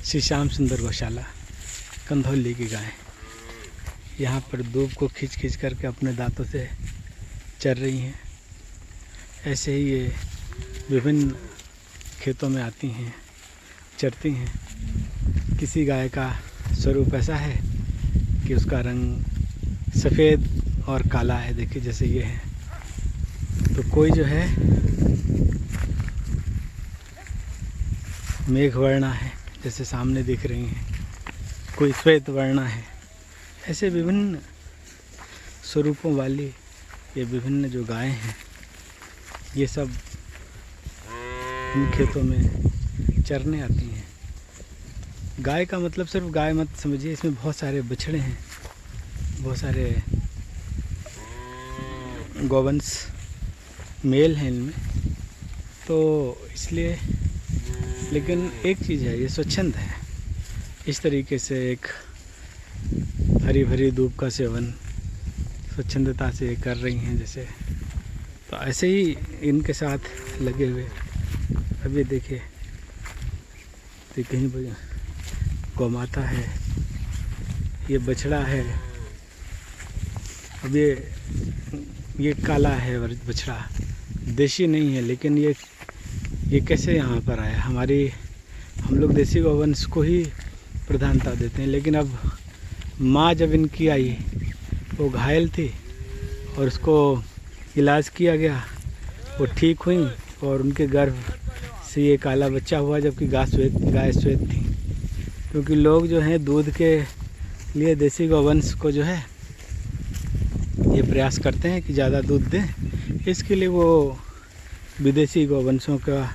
श्री श्याम सुंदर गौशाला, कंधौली की गाय यहाँ पर दूब को खींच खींच करके अपने दांतों से चर रही हैं। ऐसे ही ये विभिन्न खेतों में आती हैं, चरती हैं। किसी गाय का स्वरूप ऐसा है कि उसका रंग सफ़ेद और काला है, देखिए जैसे ये है। तो कोई जो है मेघ वर्णा है, जैसे सामने दिख रही हैं, कोई श्वेत वर्णा है। ऐसे विभिन्न स्वरूपों वाली ये विभिन्न जो गायें हैं, ये सब इन खेतों में चरने आती हैं। गाय का मतलब सिर्फ गाय मत समझिए, इसमें बहुत सारे बछड़े हैं, बहुत सारे गौवंश मेल हैं इनमें, तो इसलिए। लेकिन एक चीज़ है, ये स्वच्छंद है। इस तरीके से एक हरी भरी धूप का सेवन स्वच्छंदता से कर रही हैं जैसे, तो ऐसे ही इनके साथ लगे हुए। अब ये देखिए, तो कहीं गौ माता है, ये बछड़ा है। अब ये काला है बछड़ा, देशी नहीं है, लेकिन ये कैसे यहाँ पर आया? हम लोग देसी गौवंश को ही प्रधानता देते हैं, लेकिन अब माँ जब इनकी आई, वो घायल थी और उसको इलाज किया गया, वो ठीक हुई और उनके गर्भ से ये काला बच्चा हुआ, जबकि गाय श्वेत थी। क्योंकि लोग जो हैं दूध के लिए देसी गौवंश को जो है ये प्रयास करते हैं कि ज़्यादा दूध दें, इसके लिए वो विदेशी गौवंशों का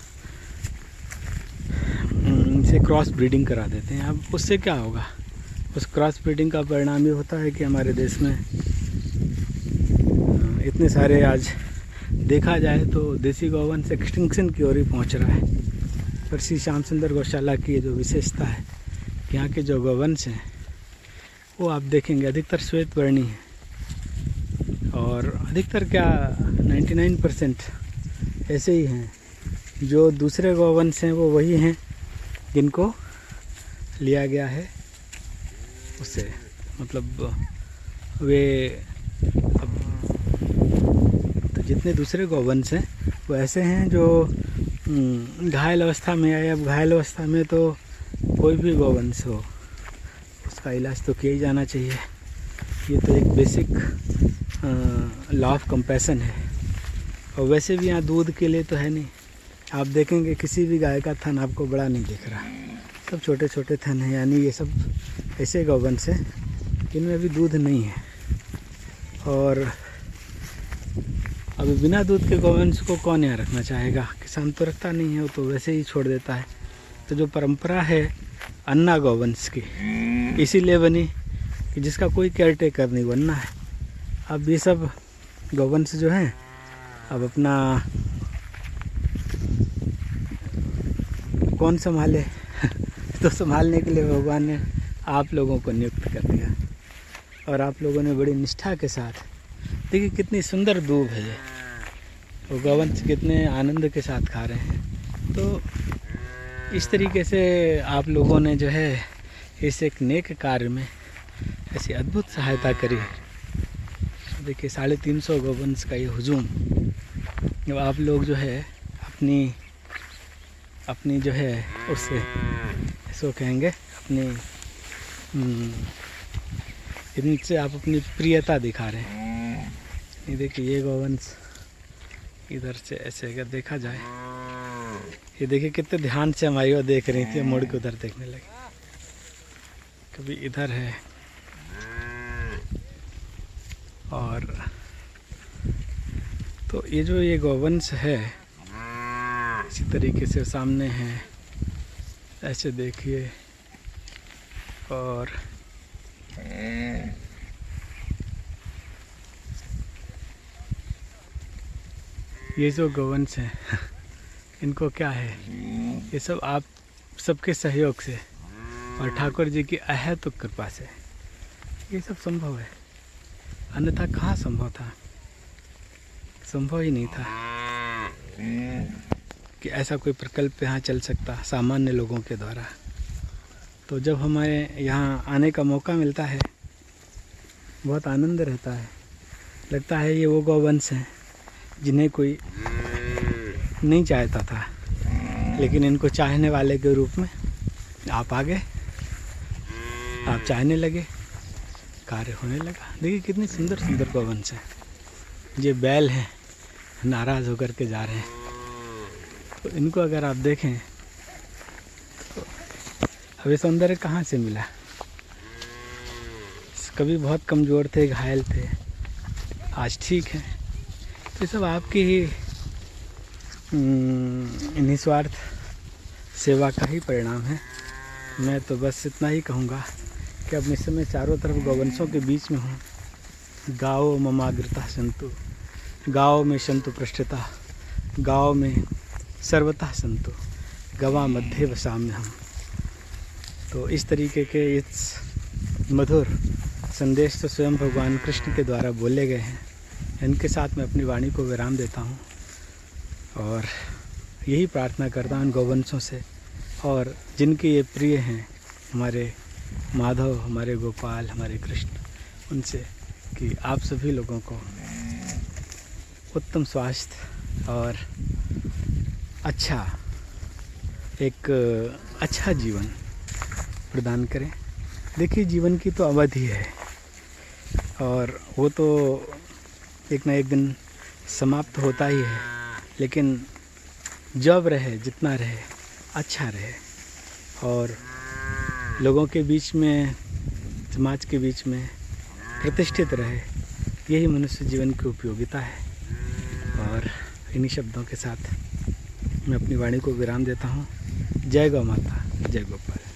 से क्रॉस ब्रीडिंग करा देते हैं। अब उससे क्या होगा? उस क्रॉस ब्रीडिंग का परिणाम ये होता है कि हमारे देश में इतने सारे, आज देखा जाए तो देसी गौवंश एक्सटिंक्शन की ओर ही पहुंच रहा है। पर श्री श्याम सुंदर गौशाला की जो विशेषता है, यहाँ के जो गौवंश हैं वो आप देखेंगे अधिकतर श्वेत वर्णी है, और अधिकतर क्या 99% ऐसे ही हैं। जो दूसरे गौवंश हैं वो वही हैं जिनको लिया गया है उससे, मतलब वे अब तो जितने दूसरे गौवंश हैं वो ऐसे हैं जो घायल अवस्था में आए। अब घायल अवस्था में तो कोई भी गौवंश हो, उसका इलाज तो किया ही जाना चाहिए। ये तो एक बेसिक लॉ ऑफ कंपैशन है। और वैसे भी यहाँ दूध के लिए तो है नहीं। आप देखेंगे किसी भी गाय का थन आपको बड़ा नहीं दिख रहा, सब छोटे छोटे थन हैं, यानी ये सब ऐसे गौवंश हैं जिनमें भी दूध नहीं है। और अब बिना दूध के गौवंश को कौन यहाँ रखना चाहेगा? किसान तो रखता नहीं है, वो तो वैसे ही छोड़ देता है। तो जो परंपरा है अन्ना गौवंश की, इसीलिए बनी कि जिसका कोई केयर टेकर नहीं, वो अन्ना है। अब ये सब गौवंश जो हैं अब अपना कौन संभाले? तो संभालने के लिए भगवान ने आप लोगों को नियुक्त कर दिया, और आप लोगों ने बड़ी निष्ठा के साथ, देखिए कितनी सुंदर दूब है ये, वो गौवंश कितने आनंद के साथ खा रहे हैं। तो इस तरीके से आप लोगों ने जो है इस एक नेक कार्य में ऐसी अद्भुत सहायता करी है। देखिए 350 गौवंश का ये हुजूम, जब आप लोग जो है अपनी जो है उससे इसको कहेंगे अपनी इनसे आप अपनी प्रियता दिखा रहे हैं। ये देखिए ये गौवंश इधर से ऐसे अगर देखा जाए, ये देखिए कितने ध्यान से हमारी ओर देख रही थी, मुड़ के उधर देखने लगी। कभी इधर है, और तो ये जो ये गौवंश है इसी तरीके से सामने है, ऐसे देखिए। और ये जो गौवंश हैं इनको क्या है, ये सब आप सबके सहयोग से और ठाकुर जी की अहेतुक कृपा से ये सब संभव है। अन्यथा कहाँ संभव था? संभव ही नहीं था कि ऐसा कोई प्रकल्प यहाँ चल सकता सामान्य लोगों के द्वारा। तो जब हमें यहाँ आने का मौका मिलता है बहुत आनंद रहता है। लगता है ये वो गौवंश हैं जिन्हें कोई नहीं चाहता था, लेकिन इनको चाहने वाले के रूप में आप आ गए, आप चाहने लगे, कार्य होने लगा। देखिए कितनी सुंदर सुंदर गौवंश हैं। ये बैल हैं, नाराज़ होकर के जा रहे हैं, तो इनको अगर आप देखें तो अब ये सौंदर्य कहाँ से मिला। कभी बहुत कमज़ोर थे, घायल थे, आज ठीक है। तो ये सब आपकी ही निस्वार्थ सेवा का ही परिणाम है। मैं तो बस इतना ही कहूँगा कि अब इस समय चारों तरफ गौवंशों के बीच में हूँ। गाओ ममाग्रता सन्तु, गाओ में सन्तु पृष्ठता, गाओ में सर्वतः सन्तु, गवा मध्य वसाम्य हम। तो इस तरीके के इस मधुर संदेश तो स्वयं भगवान कृष्ण के द्वारा बोले गए हैं। इनके साथ मैं अपनी वाणी को विराम देता हूँ और यही प्रार्थना करता हूँ इन गौवंशों से और जिनके ये प्रिय हैं, हमारे माधव, हमारे गोपाल, हमारे कृष्ण, उनसे कि आप सभी लोगों को उत्तम स्वास्थ्य और एक अच्छा जीवन प्रदान करें। देखिए जीवन की तो अवधि है और वो तो एक ना एक दिन समाप्त होता ही है, लेकिन जब रहे, जितना रहे, अच्छा रहे और लोगों के बीच में, समाज के बीच में प्रतिष्ठित रहे। यही मनुष्य जीवन की उपयोगिता है। और इन्हीं शब्दों के साथ मैं अपनी वाणी को विराम देता हूँ। जय गौ माता, जय गोपाल।